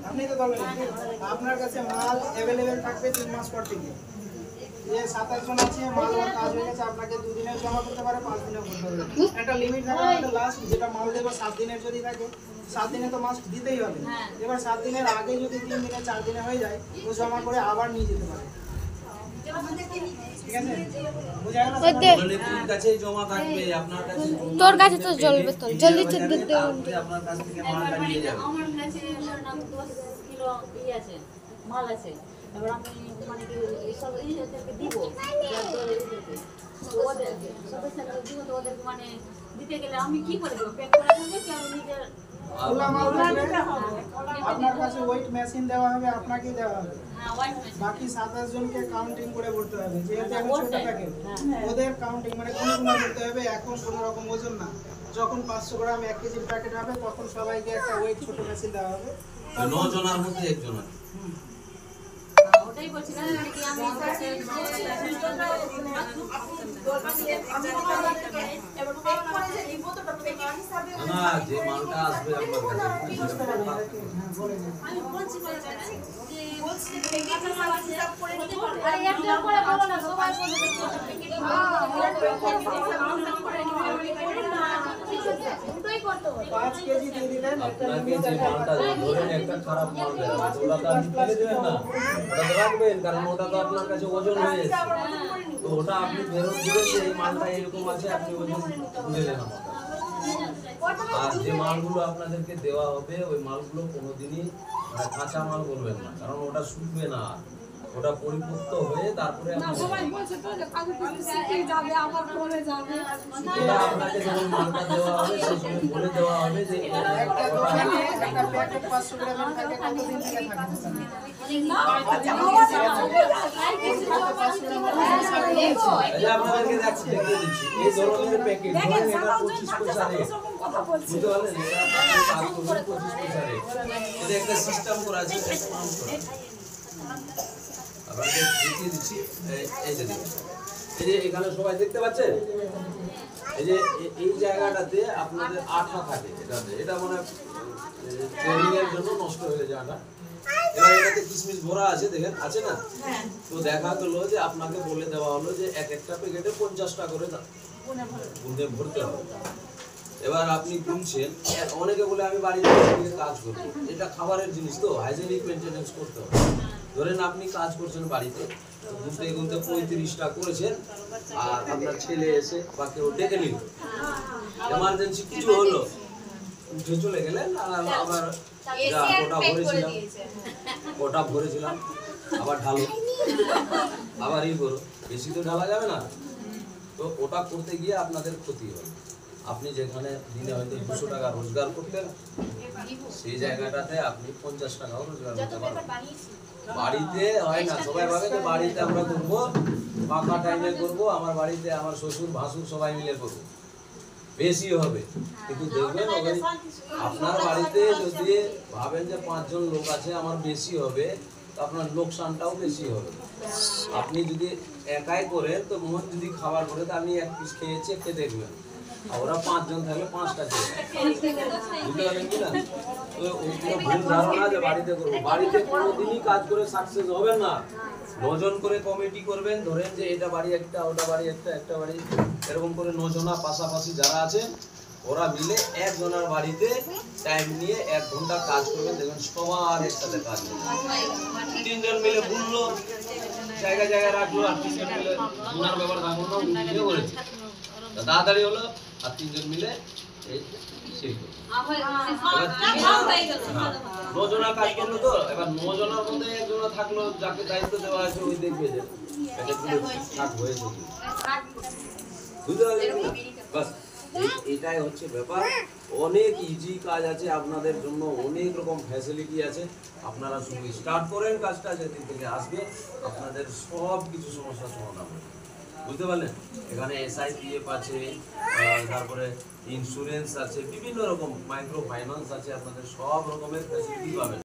আপনি তো বলবেন আপনার কাছে মাল अवेलेबल থাকবে 3 মাস পর থেকে। যে 27 জন আছে মাল ওর কাজ হয়ে গেছে, আপনাকে 2 দিনে জমা করতে পারে, 5 দিনেও করতে পারে। একটা লিমিট থাকে, একটা লাস্ট যেটা মাল দেব 7 দিনের যদি থাকে 7 দিনে তো মাস্ট দিতেই হবে। এবার 7 দিনের আগে যদি 3 দিনে 4 দিনে হয়ে যায় ও জমা করে আবার নিয়ে যেতে পারে। ঠিক আছে, বুঝা গেল? বলে তোর কাছেই জমা থাকবে, আপনার কাছে তোর কাছে তো জ্বলবে, তো জলদি দিতে দিতে আপনার কাছ থেকে মালটা নিয়ে যাবে। আমার কাছে নাম 10 কিলো আছে মাল আছে, এবার আমি মানে কি সব এইদেরকে দিব ওদের সবার সাথে দিব, তো ওদের মানে দিতে গেলে আমি কি করে দেব? প্যাক করে দেব কি আমি নিজে খোলা মাল থাকবে, আপনার কাছে ওয়েট মেশিন দেওয়া হবে, আপনাকেই দেওয়া হবে। ওয়াইট মেশিন বাকি 27 জনকে কাউন্টিং করে ভরতে হবে, যেহেতু একটা ছোট প্যাকেট ওদের কাউন্টিং মানে কোন করতে হবে। এখন কোনো রকম ওজন না, যখন 500 গ্রাম 1 কেজির প্যাকেট হবে তখন সবাইকে একটা ওয়েট ছোট মেশিন দেওয়া হবে। তো 9 জনের মধ্যে একজন আছে। ওটাই বলছিলাম কি আমি না যে মালটা আসবে আপনার কাছে আমি বলছি যে হিসাব করে নিতে পারে। আরে একটা করে বলো না, সবাই বলে দুটোই করতে হবে। 5 কেজি দিয়ে দিলেন, একটা আপনাকে যে মালটা ধরেন একটা খারাপ মাল দেয় ওটা তো আপনি ফেলে দেবেন না, ওটা তো রাখবেন, কারণ ওটা তো আপনার কাছে ওজন হয়ে যাচ্ছে। তো ওটা আপনি ফেরত দিবেন যে এই মালটা এরকম আছে, আপনি ওজন তুলে দেন আমার কাছে। আর যে মালগুলো আপনাদেরকে দেওয়া হবে ওই মালগুলো কোনোদিনই কাঁচা মাল করবেন না, কারণ ওটা শুকবে না, ওটা পরিপুষ্ট হয়ে তারপরে সবাই বলছে তো যে কাজু পিসি শিখে যাবে, আবার পরে যাবে। ওটা আপনাকে যখন মালটা দেওয়া হবে সেই সময় বলে দেওয়া হবে যে একটা দোকানে একটা প্যাকেট 500 গ্রামের প্যাকেট কতদিন থেকে থাকবে। এই আপনাদেরকে দেখিয়ে দিচ্ছি এই ধরনের প্যাকেট ধরেন এটা 25 পয়সা রেট, কথা বলছি বুঝতে পারলেন? এটা আপনি কাজ করবেন 25 পয়সা রেট, এটা একটা সিস্টেম করা আছে অ্যাকাউন্ট করা। আপনাদের দেখিয়ে দিচ্ছি এই যে দেখুন, এই যে এখানে সবাই দেখতে পাচ্ছেন, এই যে এই জায়গাটাতে আপনাদের আঠা থাকে, এটা মানে ট্রেনিং এর জন্য নষ্ট হয়ে যায় আঠা। এবার এটাতে কিশমিশ ভরা আছে, দেখেন আছে না? তো দেখা গেল যে আপনাকে বলে দেওয়া হলো যে এক একটা প্যাকেটে 50 টাকা করে গুনে ভরতে হবে। এবার আপনি গুনছেন, অনেকে বলে আমি বাড়িতে গিয়ে কাজ করবো, এটা খাবারের জিনিস তো হাইজেনিক মেনটেনেন্স করতে হবে। ধরেন আপনি কাজ করছেন বাড়িতে, গুনতে গুনতে 35টা করেছেন, আর আপনার ছেলে এসে বা কেউ ডেকে নিল, এমার্জেন্সি কিছু হলো, উঠে চলে গেলেন, আর আবার কোটা ভরেছিলাম আবার ঢালো, আবার এই করো, বেশি তো ঢালা যাবে না। তো ওটা করতে গিয়ে আপনাদের ক্ষতি হবে। আপনি যেখানে দিনে হয়তো 200 টাকা রোজগার করতেন, সেই জায়গাটাতে আপনি 50 টাকাও রোজগার করতে পারবেন। বাড়িতে হয় না, সবাই ভাবে যে বাড়িতে আমরা করবো, ফাঁকা টাইমে করবো, আমার বাড়িতে আমার শ্বশুর ভাসুর সবাই মিলে করবো, বেশি হবে। কিন্তু দেখবেন আপনার বাড়িতে যদি ভাবেন যে 5 জন লোক আছে আমার বেশি হবে, তো আপনার লোকসানটাও বেশি হবে। আপনি যদি একাই করেন তো মোহন যদি খাবার করে তো আমি 1 পিস খেয়েছি, খেয়ে দেখবেন, আর ওরা 5 জন থাকলে 5টা খেয়ে, বুঝতে পারলেন কিনা? তো ওগুলো ভুল ধারণা যে বাড়িতে করবো, বাড়িতে কোনোদিনই কাজ করে সাকসেস হবেন না। 9 জন করে কমিটি করবেন, ধরেন যে এটা বাড়ি একটা, ওটা বাড়ি একটা, একটা বাড়ি, এরকম করে 9 জনা পাশাপাশি যারা আছেন ওরা মিলে একজনের বাড়িতে টাইম নিয়ে 1 ঘন্টা কাজ করবেন, দেখবেন সবার একসাথে কাজ করবেন। 3 জন মিলে বুনলো, জায়গা জায়গায় রাখলো, আর 3 জন মিলে বুনার ব্যাপার থাকলো না, উঠিয়ে করেছে, তাড়াতাড়ি হলো, আর 3 জন মিলে এই সেই করলো। 9 জনা কাজ করলো, তো এবার 9 জনের মধ্যে একজন থাকলো যাকে দায়িত্ব দেওয়া আছে, ওই দেখবে যে প্যাকেটগুলো ঠিকঠাক হয়েছে কি, বুঝতে পারলেন? বাস এটাই হচ্ছে ব্যাপার। অনেক ইজি কাজ আছে আপনাদের জন্য, অনেক রকম ফ্যাসিলিটি আছে। আপনারা শুধু স্টার্ট করেন কাজটা, যেদিন থেকে আসবে আপনাদের সব কিছু সমস্যার সমাধান হবে, বুঝতে পারলেন? এখানে SIPF আছে, তারপরে ইন্স্যুরেন্স আছে, বিভিন্ন রকম মাইক্রো ফাইন্যান্স আছে, আপনাদের সব রকমের ফ্যাসিলিটি পাবেন।